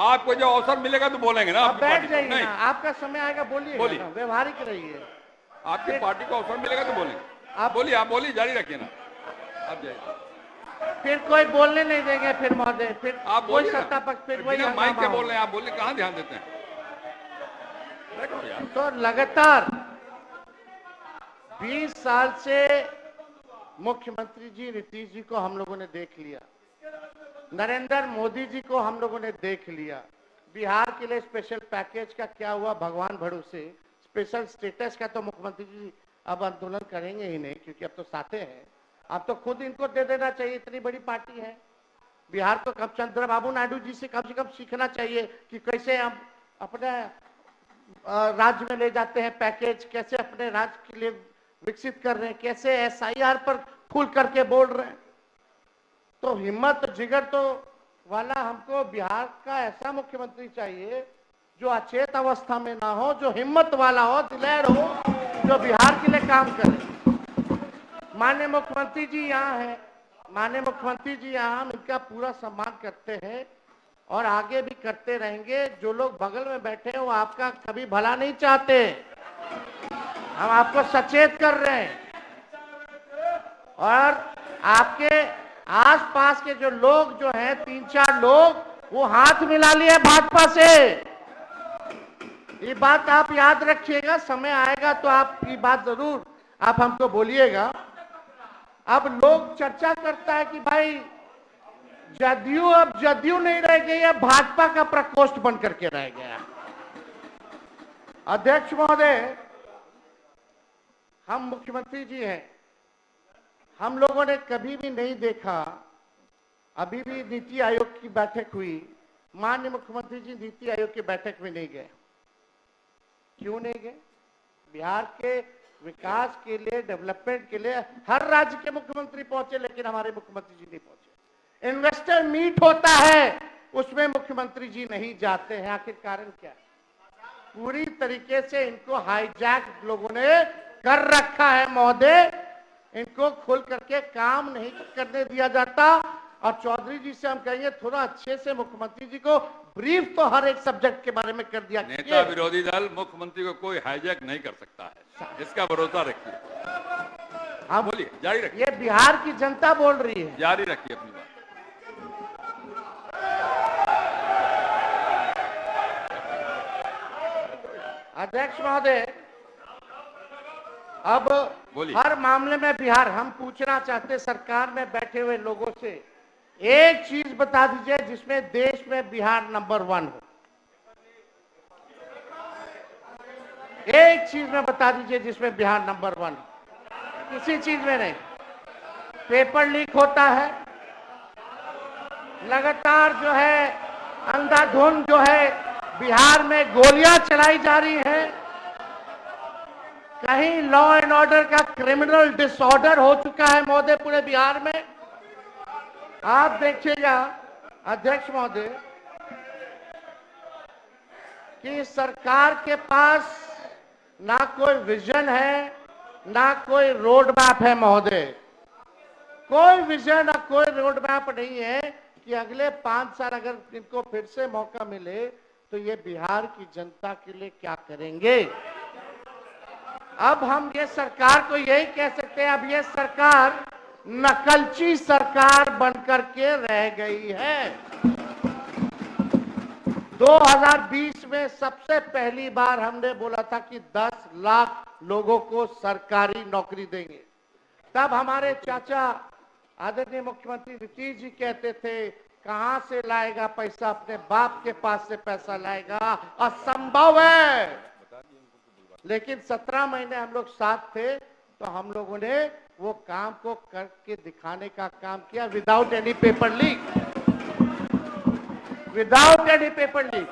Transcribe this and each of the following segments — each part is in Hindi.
आपको जो अवसर मिलेगा तो बोलेंगे ना। आप बैठ जाइए ना, आपका समय आएगा, बोलिए, व्यवहारिक रहिए। आपकी पार्टी को अवसर मिलेगा तो बोलेंगे। आप बोलिए, आप बोलिए, जारी रखिए ना, आप जाइए। फिर कोई बोलने नहीं देंगे, फिर महोदय, फिर आप कोई बोलिए, सत्ता पक्ष, फिर वही माइक के बोल हंगामा। रहे हैं आप, बोलिए, कहाँ ध्यान देते हैं। तो लगातार 20 साल से मुख्यमंत्री जी नीतीश जी को हम लोगों ने देख लिया, नरेंद्र मोदी जी को हम लोगों ने देख लिया। बिहार के लिए स्पेशल पैकेज का क्या हुआ भगवान भरोसे। स्पेशल स्टेटस का तो मुख्यमंत्री जी अब आंदोलन करेंगे ही नहीं, क्योंकि अब तो साथे हैं। अब तो खुद इनको दे देना चाहिए, इतनी बड़ी पार्टी है। बिहार को कब चंद्रबाबू नायडू जी से कम सीखना चाहिए कि कैसे हम अपने राज्य में ले जाते हैं पैकेज, कैसे अपने राज्य के लिए विकसित कर रहे हैं, कैसे SIR पर खुल करके बोल रहे हैं। तो हिम्मत जिगर तो वाला हमको बिहार का ऐसा मुख्यमंत्री चाहिए जो अचेत अवस्था में ना हो, जो हिम्मत वाला हो, दिलेर हो, जो बिहार के लिए काम करे। माननीय मुख्यमंत्री जी यहाँ है, माननीय मुख्यमंत्री जी यहाँ, हम इनका पूरा सम्मान करते हैं और आगे भी करते रहेंगे। जो लोग बगल में बैठे हैं वो आपका कभी भला नहीं चाहते, हम आपको सचेत कर रहे हैं। और आपके आसपास के जो लोग जो हैं 3-4 लोग, वो हाथ मिला लिए भाजपा से। ये बात आप याद रखिएगा, समय आएगा तो आपकी बात जरूर आप हमको बोलिएगा। अब लोग चर्चा करता है कि भाई जदयू अब जदयू नहीं रह गई, अब भाजपा का प्रकोष्ठ बन करके रह गया। अध्यक्ष महोदय, हम मुख्यमंत्री जी हैं, हम लोगों ने कभी भी नहीं देखा, अभी भी नीति आयोग की बैठक हुई, माननीय मुख्यमंत्री जी नीति आयोग की बैठक में नहीं गए। क्यों नहीं गए? बिहार के विकास के लिए, डेवलपमेंट के लिए हर राज्य के मुख्यमंत्री पहुंचे, लेकिन हमारे मुख्यमंत्री जी नहीं पहुंचे। इन्वेस्टर मीट होता है, उसमें मुख्यमंत्री जी नहीं जाते हैं। आखिर कारण क्या है? पूरी तरीके से इनको हाईजैक लोगों ने कर रखा है महोदय। इनको खोल करके काम नहीं करने दिया जाता। और चौधरी जी से हम कहेंगे थोड़ा अच्छे से मुख्यमंत्री जी को ब्रीफ तो हर एक सब्जेक्ट के बारे में कर दिया। नेता विरोधी दल मुख्यमंत्री को कोई हाईजैक नहीं कर सकता है, इसका भरोसा रखिए। आप बोलिए, जारी रखिए। ये बिहार की जनता बोल रही है, जारी रखिए अपनी बात। अध्यक्ष महोदय, अब हर मामले में बिहार, हम पूछना चाहते सरकार में बैठे हुए लोगों से, एक चीज बता दीजिए जिसमें देश में बिहार नंबर 1 हो। एक चीज में बता दीजिए जिसमें बिहार नंबर 1 हो। किसी चीज में नहीं। पेपर लीक होता है लगातार, जो है अंधाधुंध, जो है बिहार में गोलियां चलाई जा रही हैं। कहीं लॉ एंड ऑर्डर का क्रिमिनल डिसऑर्डर हो चुका है महोदय पूरे बिहार में। आप देखिएगा अध्यक्ष महोदय कि सरकार के पास ना कोई विजन है, ना कोई रोड मैप है महोदय। कोई विजन और कोई रोड मैप नहीं है कि अगले 5 साल अगर इनको फिर से मौका मिले तो ये बिहार की जनता के लिए क्या करेंगे। अब हम ये सरकार को यही कह सकते हैं, अब ये सरकार नकलची सरकार बनकर के रह गई है। 2020 में सबसे पहली बार हमने बोला था कि 10 लाख लोगों को सरकारी नौकरी देंगे। तब हमारे चाचा आदरणीय मुख्यमंत्री नीतीश जी कहते थे कहां से लाएगा पैसा, अपने बाप के पास से पैसा लाएगा, असंभव है। लेकिन 17 महीने हम लोग साथ थे तो हम लोगों ने वो काम को करके दिखाने का काम किया, without any paper leak, without any paper leak.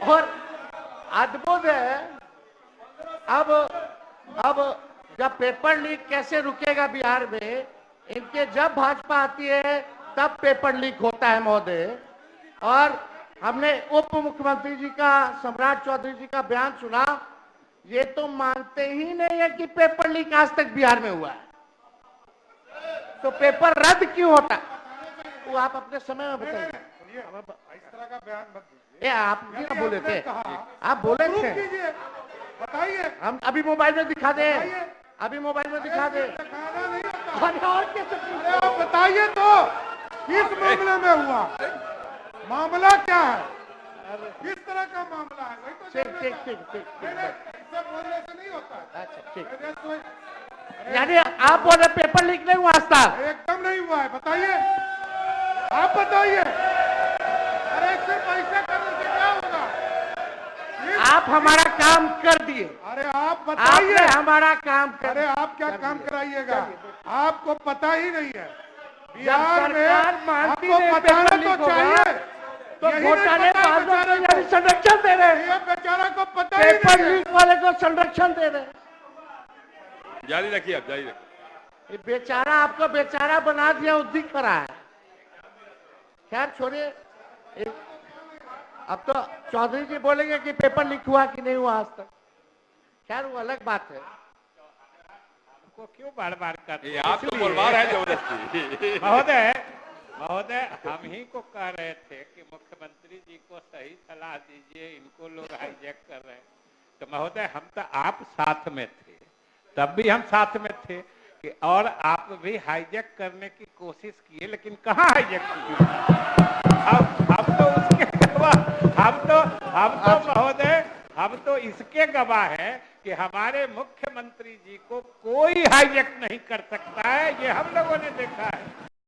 और अद्भुत है, अब जब पेपर लीक कैसे रुकेगा बिहार में, इनके जब भाजपा आती है तब पेपर लीक होता है महोदय। और हमने उप मुख्यमंत्री जी का, सम्राट चौधरी जी का बयान सुना, ये तो मानते ही नहीं है कि पेपर लीक आज तक बिहार में हुआ है। तो पेपर रद्द क्यों होता, वो आप अपने समय में बताइए। इस तरह का बयान मत दीजिए। ये आप जी ना बोले थे, आप बोले थे, बताइए। हम अभी मोबाइल में दिखा दे, अभी मोबाइल में दिखा दे। दिखाना नहीं होता। अरे और कैसे? अरे आप बताइए तो किस मामले में हुआ, मामला क्या है, किस तरह का मामला है, वही तो ठीक जानना ठीक चाहते ठीक हैं। ठीक नहीं, नहीं, इससे बोलने से नहीं होता है। अच्छा ठीक। अरे तो- यानी आप बोले पेपर लीक नहीं हुआ आज तक? एकदम नहीं हुआ है, बताइए, आप बताइए। अरे इससे पैसा करने से क्या होगा? आप हमारा काम कर दिए, अरे आप आपने बताइए। हमारा काम कर अरे आप क्या काम दिया। कराइएगा, आपको पता ही नहीं है। जब बिहार में सरकार मानती आपको नहीं बताना पेपर तो लीक होगा, चाहिए। तो यही नहीं घोटाले पता है बाजों बेचारे को को। संरक्षण दे रहे, ये बेचारा को पता ही पेपर नहीं है। लीक वाले को संरक्षण दे रहे। जारी रखिए, आप जारी रखिए। ये बेचारा आपको बेचारा बना दिया, वो दिख रहा है। खैर छोड़िए, अब तो चौधरी जी बोलेंगे कि पेपर लीक हुआ कि नहीं हुआ आज तक। खैर वो अलग बात है। को क्यों बार बार करते ये हैं? आप तो इसलिए- बोलवा रहे हैं जबरदस्ती। महोदय महोदय हम ही को कह रहे थे कि मुख्यमंत्री जी को सही सलाह दीजिए, इनको लोग हाईजैक कर रहे हैं। तो महोदय हम तो आप साथ में थे, तब भी हम साथ में थे कि और आप भी हाईजैक करने की कोशिश किए, लेकिन कहाँ हाईजैक किए? हम तो उसके गवाह, हम तो महोदय हम तो इसके गवाह हैं कि हमारे मुख्यमंत्री जी को कोई हाईजैक नहीं कर सकता है, ये हम लोगों ने देखा है।